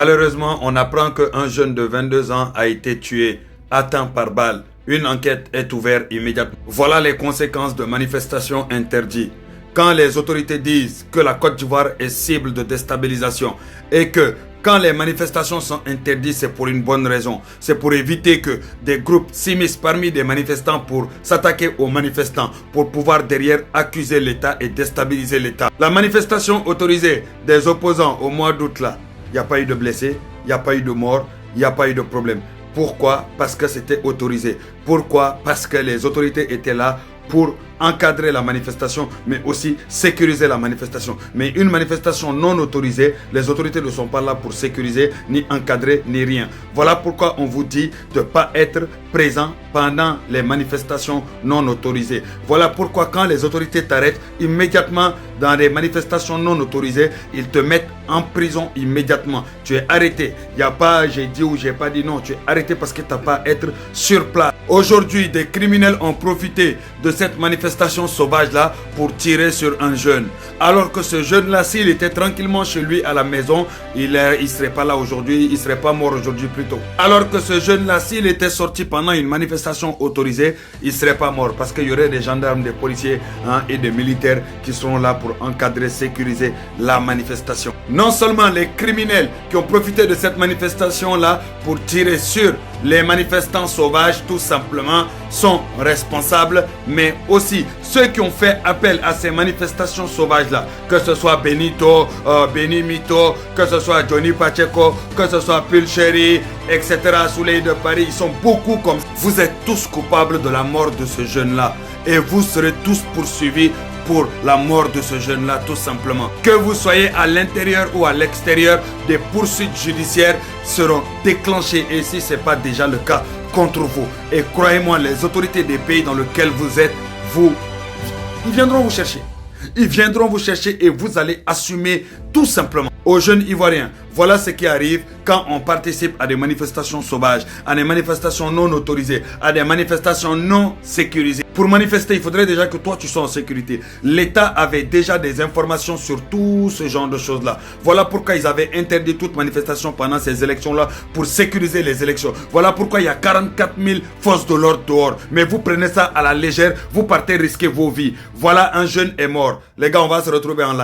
Malheureusement, on apprend qu'un jeune de 22 ans a été tué, atteint par balle. Une enquête est ouverte immédiatement. Voilà les conséquences de manifestations interdites. Quand les autorités disent que la Côte d'Ivoire est cible de déstabilisation et que quand les manifestations sont interdites, c'est pour une bonne raison. C'est pour éviter que des groupes s'immiscent parmi des manifestants pour s'attaquer aux manifestants, pour pouvoir derrière accuser l'État et déstabiliser l'État. La manifestation autorisée des opposants au mois d'août là, il n'y a pas eu de blessés, il n'y a pas eu de morts, il n'y a pas eu de problème. Pourquoi? Parce que c'était autorisé. Pourquoi? Parce que les autorités étaient là pour encadrer la manifestation, mais aussi sécuriser la manifestation. Mais une manifestation non autorisée, les autorités ne sont pas là pour sécuriser, ni encadrer, ni rien. Voilà pourquoi on vous dit de ne pas être présent pendant les manifestations non autorisées. Voilà pourquoi quand les autorités t'arrêtent, immédiatement dans les manifestations non autorisées, ils te mettent en prison immédiatement. Tu es arrêté. Il n'y a pas j'ai dit ou j'ai pas dit, non. Tu es arrêté parce que tu n'as pas à être sur place. Aujourd'hui, des criminels ont profité de cette manifestation sauvage-là pour tirer sur un jeune. Alors que ce jeune-là, s'il était tranquillement chez lui à la maison, il ne serait pas là aujourd'hui, il ne serait pas mort aujourd'hui plutôt. Alors que ce jeune-là, s'il était sorti pendant une manifestation autorisée, il ne serait pas mort parce qu'il y aurait des gendarmes, des policiers et des militaires qui seront là pour encadrer, sécuriser la manifestation. Non seulement les criminels qui ont profité de cette manifestation-là pour tirer sur les manifestants sauvages, tout simplement, sont responsables, mais aussi ceux qui ont fait appel à ces manifestations sauvages-là, que ce soit Benito, Benny Mito, que ce soit Johnny Pacheco, que ce soit Pulcheri, etc., Soleil de Paris, ils sont beaucoup comme ça. Vous êtes tous coupables de la mort de ce jeune-là et vous serez tous poursuivis pour la mort de ce jeune-là, tout simplement. Que vous soyez à l'intérieur ou à l'extérieur, des poursuites judiciaires seront déclenchées, et si ce n'est pas déjà le cas, contre vous. Et croyez-moi, les autorités des pays dans lesquels vous êtes, ils viendront vous chercher. Ils viendront vous chercher et vous allez assumer tout simplement. Aux jeunes Ivoiriens, voilà ce qui arrive quand on participe à des manifestations sauvages, à des manifestations non autorisées, à des manifestations non sécurisées. Pour manifester, il faudrait déjà que toi tu sois en sécurité. L'État avait déjà des informations sur tout ce genre de choses-là. Voilà pourquoi ils avaient interdit toute manifestation pendant ces élections-là pour sécuriser les élections. Voilà pourquoi il y a 44 000 forces de l'ordre dehors. Mais vous prenez ça à la légère, vous partez risquer vos vies. Voilà, un jeune est mort. Les gars, on va se retrouver en live.